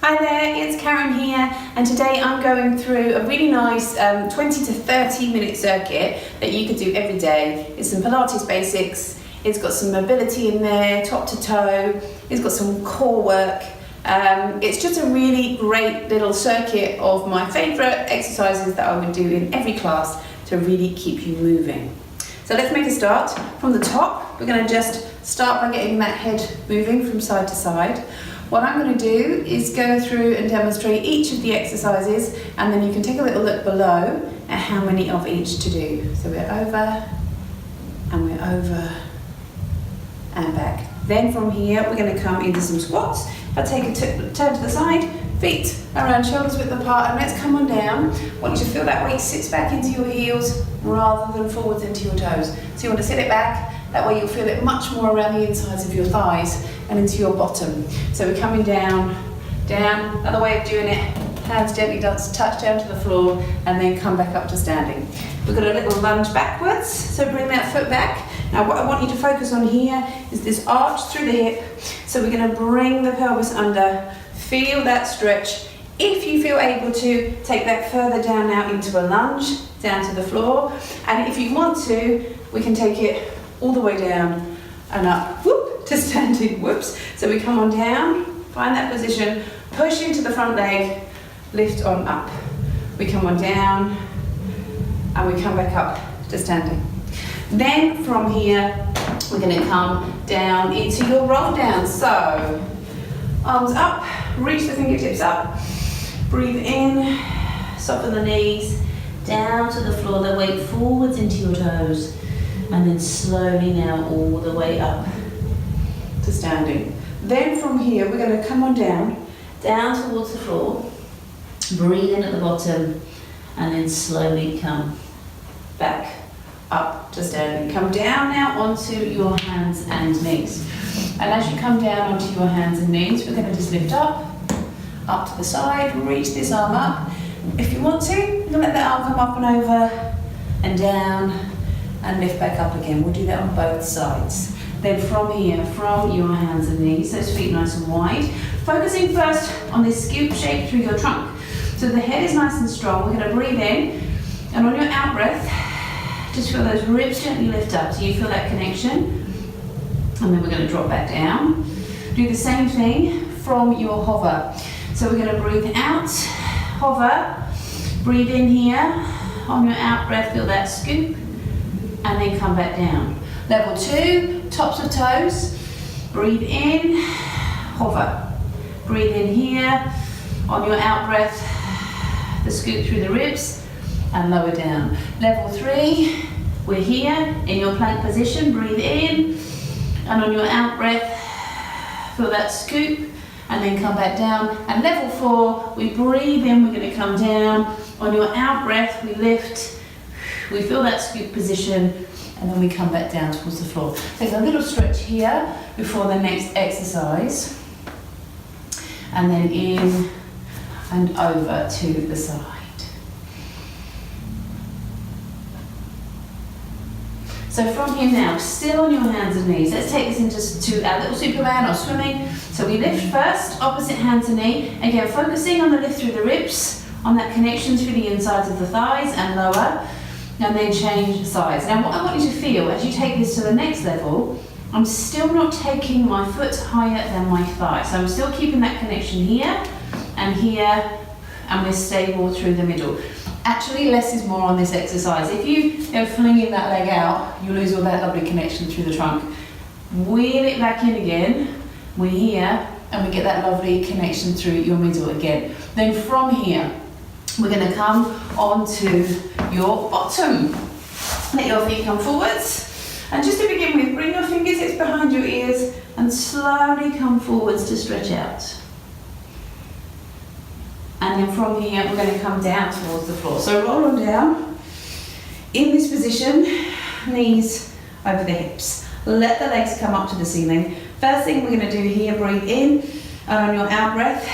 Hi there, it's Karen here, and today I'm going through a really nice 20 to 30 minute circuit that you could do every day. It's some Pilates basics, it's got some mobility in there, top to toe, it's got some core work. It's just a really great little circuit of my favourite exercises that I would do in every class to really keep you moving. So let's make a start. From the top, we're going to just start by getting that head moving from side to side. What I'm going to do is go through and demonstrate each of the exercises, and then you can take a little look below at how many of each to do. So we're over and back. Then from here we're going to come into some squats. If I take a turn to the side, feet around, shoulders width apart, and let's come on down. I want you to feel that weight sits back into your heels rather than forwards into your toes. So you want to sit it back, that way you'll feel it much more around the insides of your thighs and into your bottom. So we're coming down, down, another way of doing it, hands gently touch down to the floor and then come back up to standing. We've got a little lunge backwards, so bring that foot back. Now what I want you to focus on here is this arch through the hip. So we're going to bring the pelvis under, feel that stretch. If you feel able to, take that further down now into a lunge, down to the floor. And if you want to, we can take it all the way down and up, whoop, to standing, whoops. So we come on down, find that position, push into the front leg, lift on up. We come on down and we come back up to standing. Then from here, we're going to come down into your roll down. So arms up, reach the fingertips up, breathe in, soften the knees, down to the floor, the weight forwards into your toes, and then slowly now all the way up to standing. Then from here, we're going to come on down towards the floor, breathe in at the bottom, and then slowly come back up to standing. Come down now onto your hands and knees. And as you come down onto your hands and knees, we're going to just lift up to the side, reach this arm up. If you want to, you can let that arm come up and over and down and lift back up again. We'll do that on both sides. Then from here, from your hands and knees, those feet nice and wide, focusing first on this scoop shape through your trunk. So the head is nice and strong. We're going to breathe in, and on your out breath, just feel those ribs gently lift up so you feel that connection. And then we're going to drop back down. Do the same thing from your hover. So we're going to breathe out, hover, breathe in here, on your out breath feel that scoop, and then come back down. Level 2, tops of toes, breathe in, hover, breathe in here, on your out breath, the scoop through the ribs, and lower down. Level 3, we're here in your plank position, breathe in, and on your out breath, feel that scoop, and then come back down. And level 4, we breathe in, we're going to come down, on your out breath, we lift, we feel that scoop position, and then we come back down towards the floor. Take a little stretch here before the next exercise, and then in and over to the side. So from here now, still on your hands and knees, let's take this into our little Superman or swimming. So we lift first, opposite hand to knee. Again, focusing on the lift through the ribs, on that connection through the insides of the thighs and lower, and then change sides. Now what I want you to feel as you take this to the next level, I'm still not taking my foot higher than my thigh. So I'm still keeping that connection here, and we're stable through the middle. Actually, less is more on this exercise. If you go flinging that leg out, you lose all that lovely connection through the trunk. Wheel it back in again, we're here, and we get that lovely connection through your middle again. Then from here, we're going to come onto your bottom. Let your feet come forwards. And just to begin with, bring your fingertips behind your ears and slowly come forwards to stretch out. And then from here, we're going to come down towards the floor. So roll on down. In this position, knees over the hips. Let the legs come up to the ceiling. First thing we're going to do here, breathe in, and on your out breath,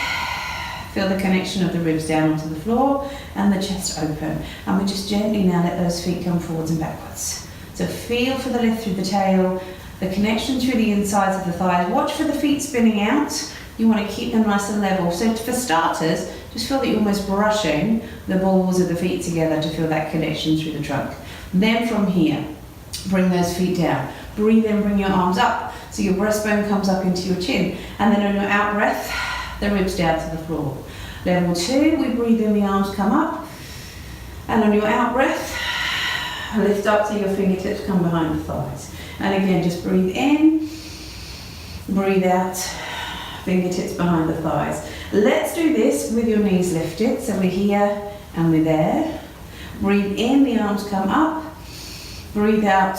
feel the connection of the ribs down onto the floor and the chest open. And we just gently now let those feet come forwards and backwards. So feel for the lift through the tail, the connection through the insides of the thighs. Watch for the feet spinning out. You want to keep them nice and level. So for starters, just feel that you're almost brushing the balls of the feet together to feel that connection through the trunk. Then from here, bring those feet down. Breathe in, bring your arms up, so your breastbone comes up into your chin. And then on your out breath, the ribs down to the floor. Level 2, we breathe in, the arms come up. And on your out breath, lift up so your fingertips come behind the thighs. And again, just breathe in, breathe out, fingertips behind the thighs. Let's do this with your knees lifted. So we're here and we're there. Breathe in, the arms come up. Breathe out,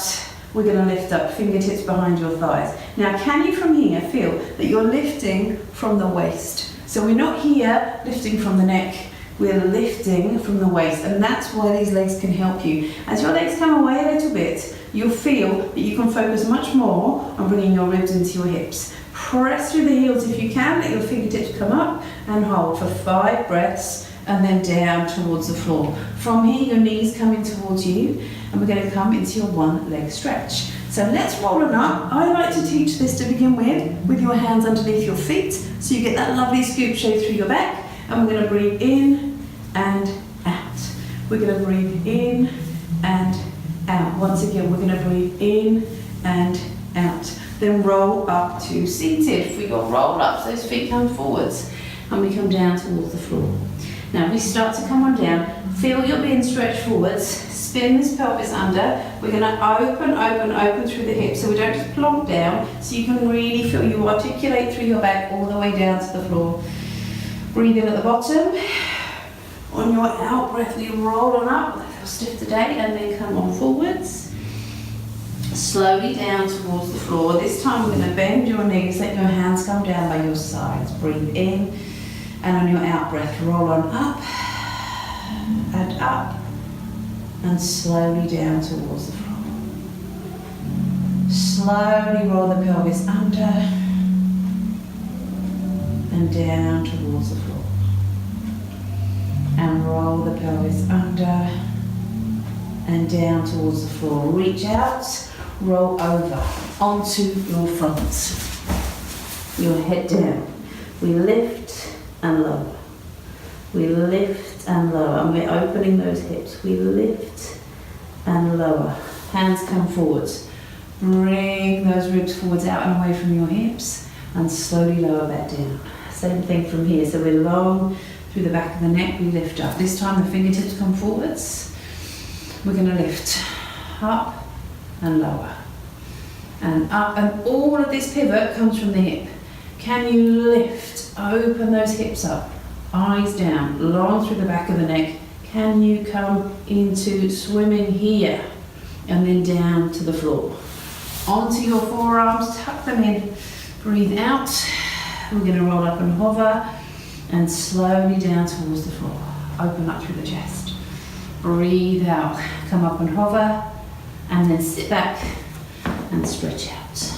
we're going to lift up, fingertips behind your thighs. Now, can you from here feel that you're lifting from the waist? So we're not here lifting from the neck, we're lifting from the waist, and that's why these legs can help you. As your legs come away a little bit, you'll feel that you can focus much more on bringing your ribs into your hips. Press through the heels if you can, let your fingertips come up and hold for 5 breaths and then down towards the floor. From here, your knees coming towards you, and we're going to come into your one leg stretch. So let's roll on up. I like to teach this to begin with your hands underneath your feet, so you get that lovely scoop shape through your back, and we're going to breathe in and out. We're going to breathe in and out. Once again, we're going to breathe in and out. Then roll up to seated. If we got rolled up, so those feet come forwards, and we come down towards the floor. Now we start to come on down. Feel you're being stretched forwards. Spin this pelvis under. We're going to open through the hips, so we don't just plonk down, so you can really feel you articulate through your back all the way down to the floor. Breathe in at the bottom. On your out breath, we roll on up. I feel stiff today, and then come on forwards. Slowly down towards the floor. This time we're going to bend your knees, let your hands come down by your sides. Breathe in, and on your out breath, roll on up and up, and slowly down towards the floor. Slowly roll the pelvis under and down towards the floor. And roll the pelvis under and down towards the floor. Reach out, roll over onto your front. Your head down. We lift and lower. We lift and lower, and we're opening those hips. We lift and lower. Hands come forwards. Bring those ribs forwards out and away from your hips, and slowly lower back down. Same thing from here. So we're long through the back of the neck, we lift up. This time the fingertips come forwards. We're going to lift up and lower and up, and all of this pivot comes from the hip. Can you lift, open those hips up? Eyes down, long through the back of the neck. Can you come into swimming here and then down to the floor? Onto your forearms, tuck them in, breathe out. We're going to roll up and hover and slowly down towards the floor. Open up through the chest. Breathe out, come up and hover, and then sit back and stretch out.